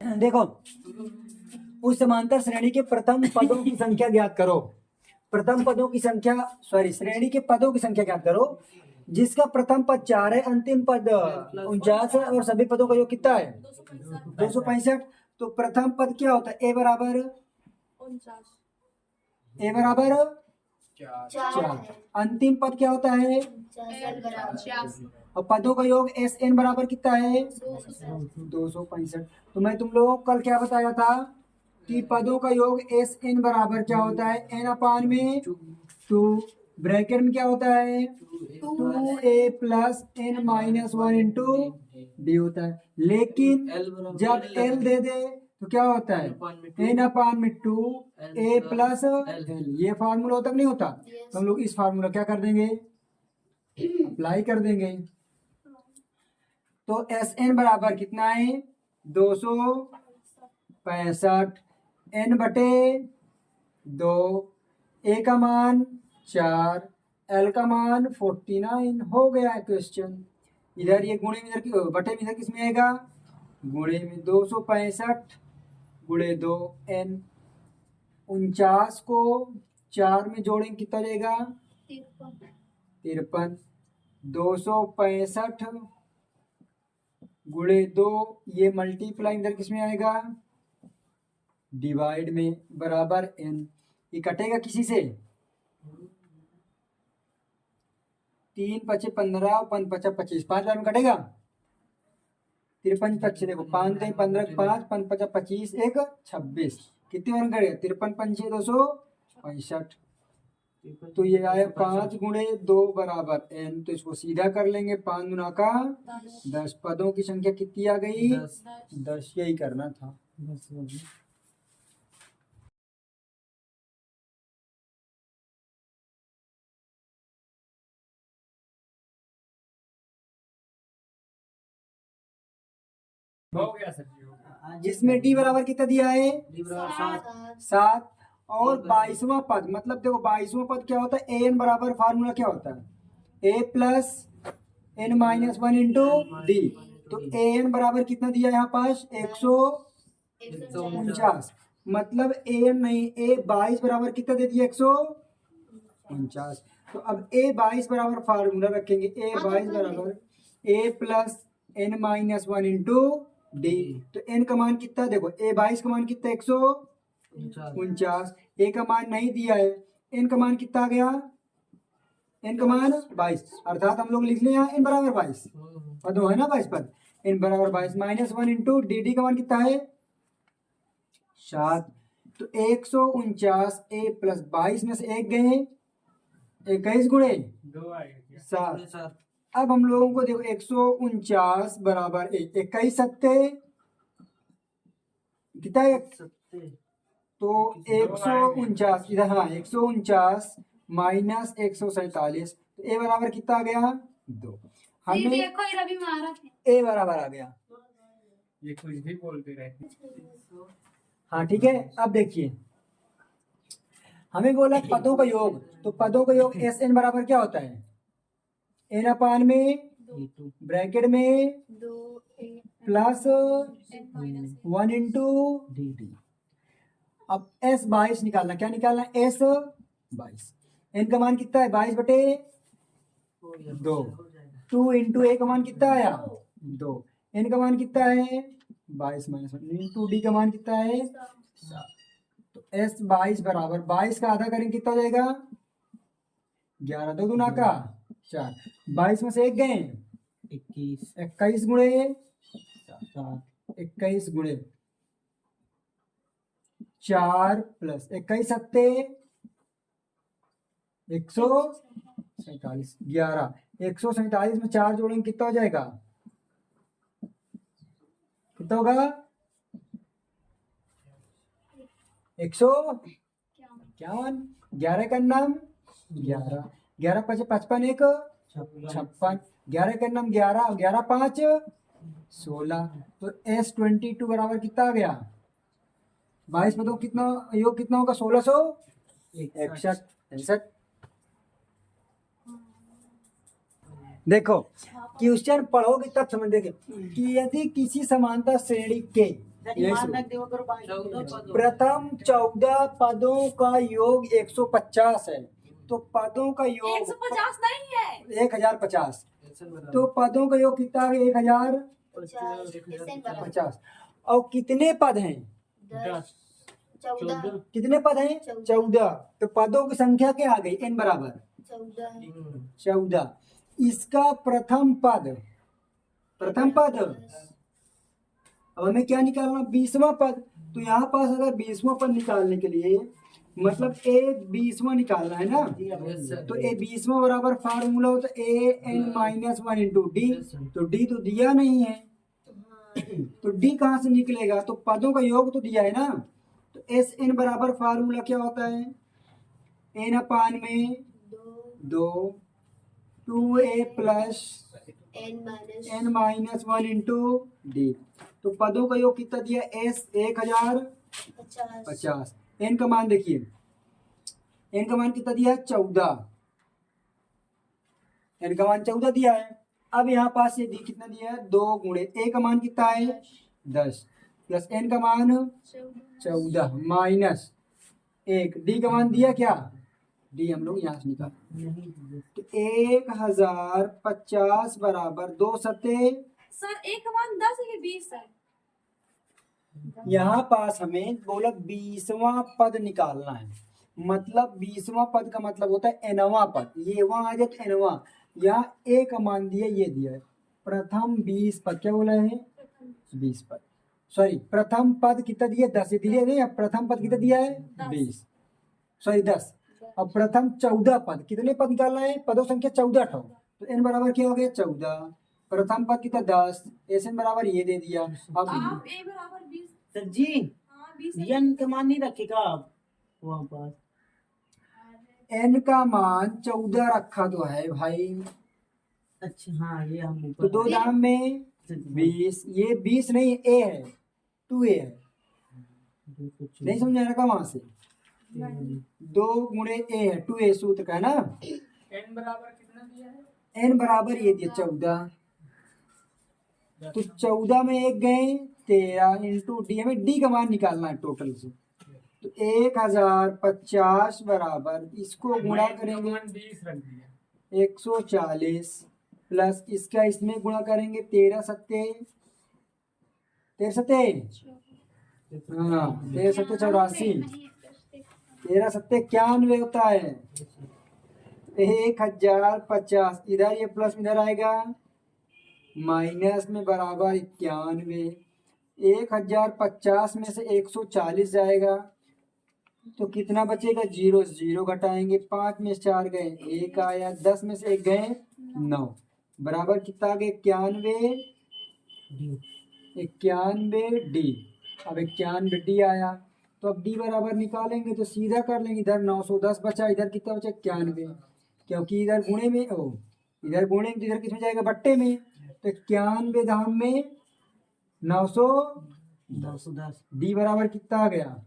देखो, उस समांतर श्रेणी के प्रथम पदों की संख्या ज्ञात करो। प्रथम पदों की संख्या, सॉरी, श्रेणी के पदों की संख्या ज्ञात करो जिसका प्रथम पद 4 है, अंतिम पद 49 है और सभी पदों का योग कितना है? 265। तो प्रथम पद क्या होता है? ए बराबर 4। अंतिम पद क्या होता है? और पदों का योग एस एन बराबर कितना है? 265। तो मैं तुम लोगों को कल क्या बताया था कि पदों का योग एस एन बराबर क्या होता है? एन अपान में 2, ब्रैकेट में क्या होता है? 2a plus N minus 1 into D होता है। लेकिन जब एल दे दे तो क्या होता है? एन अपान में 2a प्लस एल। ये फार्मूला तक नहीं होता तो हम लोग इस फार्मूला क्या कर देंगे? अप्लाई कर देंगे। तो एस एन बराबर कितना है? 265 एन बटे 2, ए का मान 4, एल का मान 49 हो गया है क्वेश्चन। इधर ये गुणे में, इधर की बटे में, इधर किसमें आएगा? गुणे में। 265 गुणे 2 एन। 49 को 4 में जोड़ेंगे कितना जाएगा? 53। 265 गुणे 2, ये मल्टीप्लाई इधर किसमें आएगा? डिवाइड में, बराबर एन। ये कटेगा किसी से? 3 पचे 15, 5 पचा 25, 5 बार में कटेगा। 53 पच्चीस, देखो 5 3 15, 5 5 पचा 25, 1 26, कितने बार में कटेगा? 53 पंचे 265। तो ये आया 5 गुणे 2 बराबर एन। तो इसको सीधा कर लेंगे, 5 गुना का 10। पदों की संख्या कितनी आ गई? 10। यही करना था। हो गया सर। जिसमें डी बराबर कितना दिया है? 7। और 22वां पद, मतलब देखो 22वां पद क्या होता है? ए एन बराबर, फार्मूला क्या होता है? A plus N minus 1 into D. तो ए एन बराबर कितना दिया यहाँ पास? 149। मतलब ए एन नहीं, ए 22 बराबर कितना दे दिया? 149। तो अब ए 22 बराबर फार्मूला रखेंगे, ए 22 बराबर A plus N minus 1 into D. तो एन का मान कितना? देखो ए 22 का मान कितना? 149। ए का मान नहीं दिया है, एन का मान कितना आ गया? एन का मान 22, अर्थात हम लोग लिख लें यहाँ एन बराबर 22 पद है ना, 22 पद। एन बराबर 22 माइनस 1 इंटू डी। डी का मान कितना है? 7। तो 149 ए प्लस 22 में से एक गए, 21 गुणे 7। अब हम लोगों को देखो 149 बराबर 21 सत्ते कितना है? तो 149 इधर, हाँ 149 माइनस 147, तो ए बराबर कितना आ गया? 2। हमें ए बराबर आ गया। ये कुछ भी बोलते रहते। हाँ ठीक है। अब देखिए, हमें बोला पदों का योग, तो पदों का योग एस एन बराबर क्या होता है? एन अपान में ब्रैकेट में प्लस 1 इंटू डी। अब एस 22 निकालना, क्या निकालना? एस 22। एन का मान कितना है? 22 बटे 2। 2 इंटू ए का मान कितना आया? 2। एन का मान कितना है? 22 माइनस 1 इंटू डी का मान कितना है? 7। तो एस 22 बराबर 22 का आधा करेंगे कितना हो जाएगा? 11। 2 दूना का 4, 22 में से एक गए 21, 21 गुणे 7, 21 गुणे 4 प्लस 21 सत्ते 147, 11। 147 में 4 जोड़ेंगे कितना हो जाएगा? कितना होगा? 151। 11 का नाम 11, 11 पचे 55, 1 56, 11 का नाम 11, 11 5 16। तो S22 बराबर कितना आ गया? 22 में तो कितना योग कितना होगा? 1661। देखो क्वेश्चन पढ़ोगे तब समझ देंगे कि यदि किसी समांतर श्रेणी के यही शुरू। प्रथम 14 पदों का योग 150 है, तो पदों का योग 150 नहीं है, 1050, तो पदों का योग कितना है? 1050। और कितने पद हैं? 14 कितने पद हैं? 14। तो पदों की संख्या क्या आ गई? n बराबर 14। इसका प्रथम पद अब हमें क्या निकालना? 20वां पद। तो यहाँ पास अगर 20वां पद निकालने के लिए मतलब a 20वां निकालना है ना, तो a 20वां बराबर फार्मूला होता है an-1 इंटू डी। तो d तो दिया नहीं है, तो d कहाँ से निकलेगा? तो पदों का योग तो दिया है ना, तो Sn बराबर फार्मूला क्या होता है? n अपान में 2 2a plus n-1 into D. तो पदों का योग कितना दिया? S 1050। n का मान देखिए, n का मान कितना दिया है? 14। n का मान 14 दिया है। अब यहाँ पास ये दी कितना दिया है? 2 गुणे a का मान कितना है? 10 प्लस n का मान 14 माइनस 1, d का मान दिया क्या? d हम लोग यहाँ से निकाल, तो 1050 बराबर 2 सत्ते। सर एक का मान 10 है कि 20 है? यहाँ पास हमें बोला 20वां पद निकालना है, मतलब 20वां पद का मतलब होता है nवां पद। ये वहां आ जाए तो nवां, यहाँ a का मान दिया, ये दिया है प्रथम 20 पद। क्या बोला है? 20 पद, सॉरी प्रथम पद कितना दिया? 10 दिया है। प्रथम पद कितना दिया है? 20, सॉरी 10। अब प्रथम 14 पद, कितने पद निकालना है? पदों संख्या 14 ठो, तो n बराबर क्या हो गया? 14। प्रथम पद कितना? 10, Sn बराबर ये दे दिया। अब आप a बराबर 20। सर जी हाँ 20 n का मान नहीं रखेगा आप वहाँ पास? n का मान 14 रखा तो है भाई, अच्छा हाँ ये हम तो 2 दाम में 20, ये 20 नहीं a है, 2a है। नहीं समझा रखा वहां से? 2 गुणे a है, 2a सूत्र का है ना। n बराबर कितना दिया है? n बराबर ये दिया 14, तो 14 में 1 गए 13 इंटू डी। हमें डी का मान निकालना है टोटल से, तो 1050 बराबर इसको गुणा करेंगे 20 रख दिया, 140 प्लस इसका इसमें गुणा करेंगे 13 सत्ते, 13 सत्ते, हाँ 13 सत्ते 84, 13 सत्ते 91 होता है। 1050 इधर ये प्लस इधर आएगा माइनस में बराबर 91। 1050 में से 140 जाएगा तो कितना बचेगा? 0 0 घटाएंगे, 5 में 4 गए 1 आया, 10 में से 1 गए 9, बराबर कितना आ गया? 91 डी। अब 91 डी आया, तो अब डी बराबर निकालेंगे तो सीधा कर लेंगे, इधर 910 बचा, इधर कितना बचा? 91, क्योंकि इधर गुणे में इधर गुणे में, इधर किसमें जाएगा? बट्टे में, तो 91 धाम में 910। डी बराबर कितना आ गया?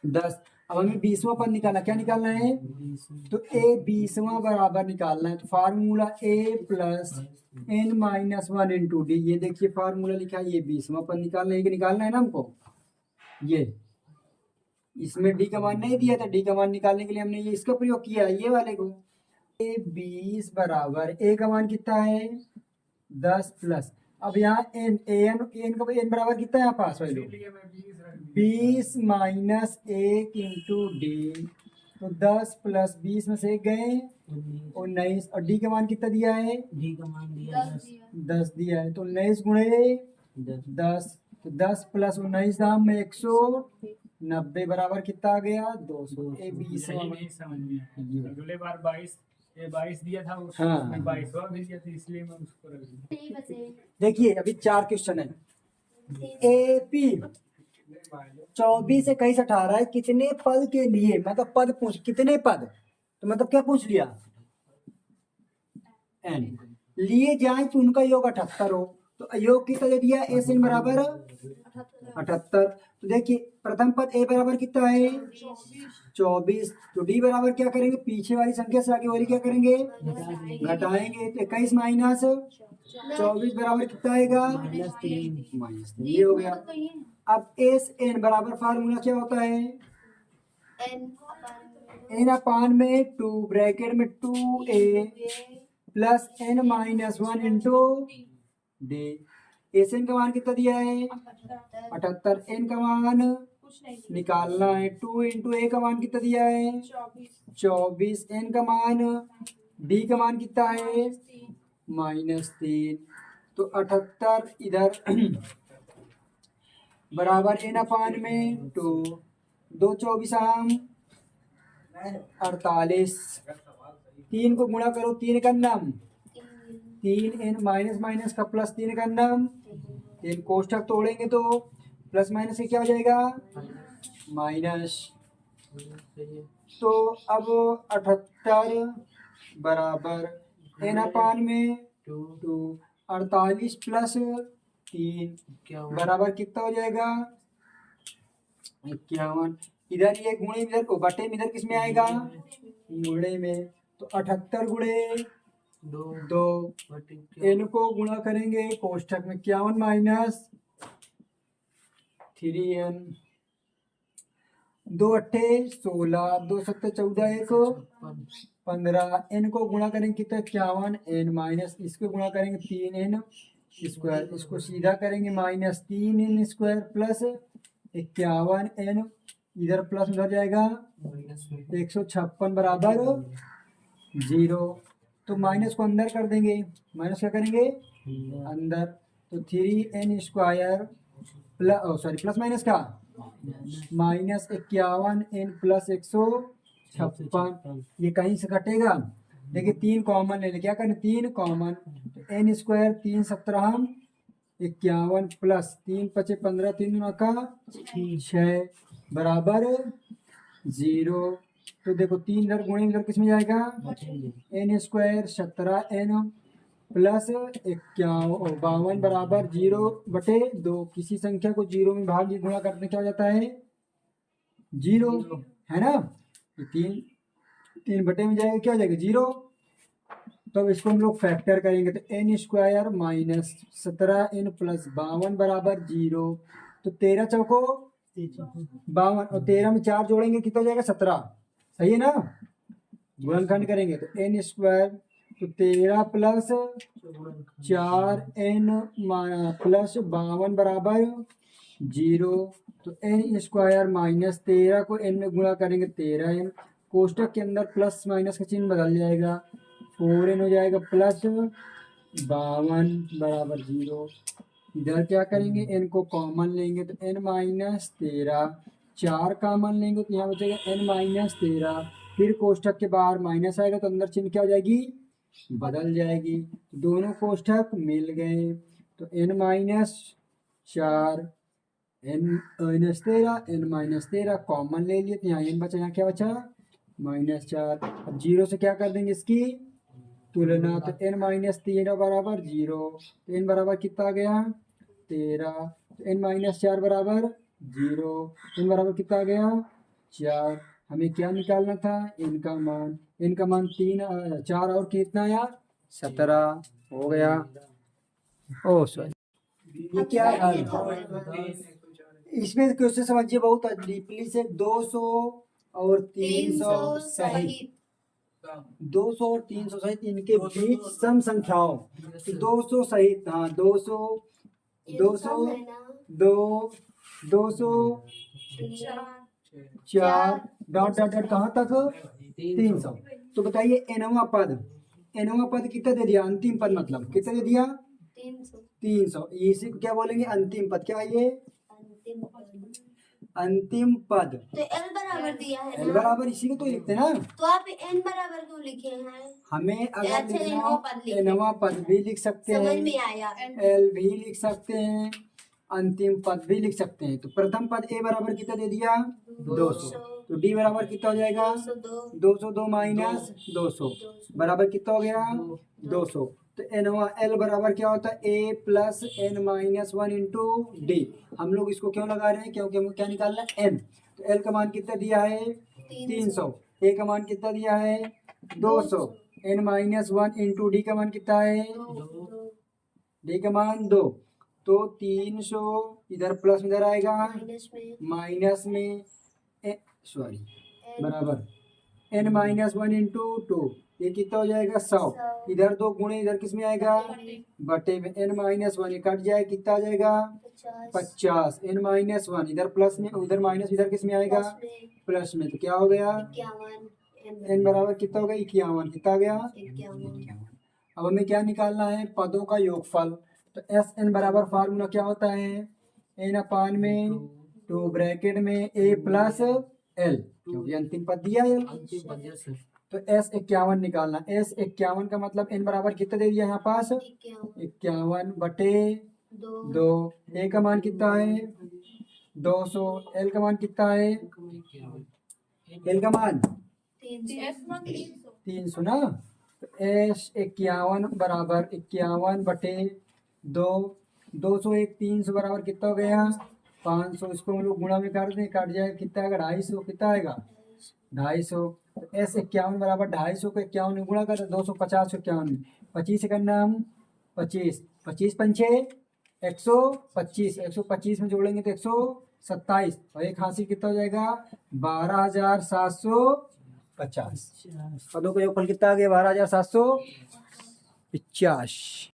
10। अब हमें 20वां पद निकालना, क्या निकालना है? तो a 20वां बराबर निकालना है, तो formula a plus n-1 into D. ये देखिए फार्मूला लिखा है, ये 20वां पद निकालना है, ये निकालना है ना हमको। ये इसमें डी का मान नहीं दिया था, डी का मान निकालने के लिए हमने ये इसका प्रयोग किया है, ये वाले को। a 20 बराबर a का मान कितना है? 10 प्लस, अब यहाँ n का n बराबर कितना है यहाँ पास भाई लोग? इसलिए मैं 20 रख दिया। 20 माइनस 1 इंटू डी, तो 10 प्लस 20 में से 1 गए 19, और डी का मान कितना दिया है? डी का मान दिया 10 दिया है, तो 19 गुणे 10, तो 10 प्लस 19 दाम में 190 बराबर कितना आ गया? 200। ए 20 यही नहीं समझ में आया। अगले बार 22 दिया था, उसमें हाँ। 22वां भी दिया था, इसलिए मैं उसको रख दिया। देखिए अभी 4 क्वेश्चन है। एपी 24 से 21 18 है, कितने पद के लिए, मतलब पद पूछ, कितने पद, तो मतलब क्या पूछ लिया? n लिए जाए तो उनका योग 78 हो, तो योग कितना दे दिया, एस एन बराबर 78। तो देखिए प्रथम पद ए बराबर कितना है 24। तो डी बराबर क्या करेंगे, पीछे वाली संख्या से आगे वाली क्या करेंगे, घटाएंगे। तो 21 माइनस 24 बराबर कितना आएगा, -3। ये हो गया। अब एस एन बराबर फार्मूला क्या होता है, एन अपान में 2 ब्रैकेट में 2a plus n minus 1 into D. S N का मान कितना दिया है 78, एन का मान कुछ नहीं निकालना है। 2 इंटू ए का मान कितना दिया है 24, एन का मान, डी का मान कितना है -3। तो 78 इधर बराबर एन अपान में 2, 2 24 48, 3 को गुणा करो 3 का नम 3, एन माइनस माइनस का प्लस 3 का नम 3, कोष्ठक तोड़ेंगे तो प्लस माइनस से क्या हो जाएगा माइनस। तो अब 78 बराबर एन अपान में 2, 48 प्लस 3 बराबर कितना हो जाएगा 51। इधर ये गुणे इधर को बटे में, इधर किस में आएगा गुणे में। तो 78 गुणे 2, एन को गुणा करेंगे कोष्ठक में 51 माइनस 3n, 2 अट्ठे 16, 2 सत्ते 14, 1 15, एन को गुणा करेंगे कितना 51, एन माइनस इसको गुणा करेंगे 3n स्क्वायर, इसको सीधा करेंगे -3n स्क्वायर प्लस 51n, इधर प्लस उधर जाएगा 156 बराबर 0। तो माइनस को अंदर कर देंगे, माइनस क्या करेंगे अंदर। तो 3n स्क्वायर प्लस माइनस का -51n प्लस 156, ये कहीं से कटेगा। देखिए 3 कॉमन ले ले, क्या करें 3 कॉमन, तो n स्क्वायर 3 17 51 प्लस 3 5 15, 3 9 का 6 बराबर 0। तो देखो 3 इधर गुणे इधर किस में जाएगा n स्क्वायर 17n प्लस 52 बराबर 0/2। किसी संख्या को 0 में भाग गुणा करने क्या हो जाता है 0, है ना। तो 3 बटे में जाएगा क्या हो जाएगा 0। तो अब इसको हम लोग फैक्टर करेंगे, तो n square minus 17n plus 52 बराबर 0। तो 13 चौको 52 और 13 में 4 जोड़ेंगे कितना हो जाएगा 17, सही है ना। गुणनखंड करेंगे तो n स्क्वायर, तो 13 प्लस 4n प्लस 52 बराबर 0। तो n स्क्वायर माइनस 13 को n में गुणा करेंगे 13n, कोष्टक के अंदर प्लस माइनस का चिन्ह बदल जाएगा, 4n हो जाएगा प्लस 52 बराबर 0। इधर क्या करेंगे n को कॉमन लेंगे तो n माइनस 13, 4 कॉमन लेंगे तो यहाँ बचेगा n माइनस 13, फिर कोष्ठक के बाहर माइनस आएगा तो अंदर चिन्ह क्या हो जाएगी बदल जाएगी। दोनों कोष्ठक मिल गए तो n minus 4 n minus 13, n minus 13 common ले लिए तो यहाँ n बचा, यहाँ क्या बचा -4। अब 0 से क्या कर देंगे इसकी तुलना, तो n माइनस 13 बराबर 0, तो n बराबर कितना आ गया 13, तो n माइनस 4 बराबर 0, n बराबर कितना आ गया 4। हमें क्या निकालना था n का मान, n का मान 4 और कितना आया 17 हो गया। ओ सॉरी ये क्या है, इसमें क्वेश्चन समझिए बहुत डीपली से। 200 और 300 सहित 200 और 300 सहित इनके बीच सम संख्याओं, 200 सहित, हाँ 200 200 2 200 4 डॉट डॉट डॉट कहाँ तक 300। तो बताइए nवां पद कितना दे दिया, अंतिम पद मतलब कितना दे दिया 300। इसी को क्या बोलेंगे अंतिम पद, क्या है ये अंतिम पद। तो एल बराबर दिया है एल ना, बराबर इसी को तो लिखते ना। तो आप एन बराबर क्यों लिखे हैं? हमें अगर अच्छा, लिखना एनवां पद लिखे। एनवां पद भी लिख सकते समझ हैं, में आया। एल भी लिख सकते हैं, अंतिम पद भी लिख सकते हैं। तो प्रथम पद ए बराबर कितना दे दिया 200, तो डी बराबर कितना हो जाएगा 202 माइनस 200 बराबर कितना हो गया 200। तो एन एल बराबर क्या होता है A plus N minus one into D. हम लोग इसको क्यों लगा रहे हैं, क्योंकि हमको क्या निकालना है एन। तो एल का मान कितना दिया है 300, ए का मान कितना दिया है 200, N minus one into D का मान कितना है, डी का मान 2। तो 300 इधर प्लस में इधर आएगा माइनस में सॉरी बराबर N minus one into two, ये कितना हो जाएगा 100। इधर 2 गुणे इधर किस में आएगा बटे में, एन माइनस वन कट जाए कितना आ जाएगा 50, एन माइनस वन इधर प्लस में उधर माइनस इधर किस में आएगा प्लस में। तो क्या हो गया एन बराबर कितना हो गया 51, कितना आ गया 51। अब हमें क्या निकालना है पदों का योगफल। तो एस एन बराबर फार्मूला क्या होता है एन अपान में 2 ब्रैकेट में ए प्लस एल, क्योंकि अंतिम पद दिया है। तो एस 51 निकालना, एस 51 का मतलब एन बराबर कितना दे दिया यहाँ पास 51 बटे 2, ए का मान कितना है 200, एल का मान कितना है, एल का मान 300 ना। तो एस 51 बराबर 51 बटे 2, 201 300 बराबर कितना हो गया 500। इसको हम लोग गुणा में कर दें, कट जाए कितना आएगा 250, कितना आएगा 250। तो एस 51 बराबर 250 को 51 में गुणा कर 250 को 51 में 25 करना हम 25, 25 पंचे 125, 125 में जोड़ेंगे तो 127 और एक हासिल कितना हो जाएगा 12,750। पदों का योगफल कितना आ गया 12,750।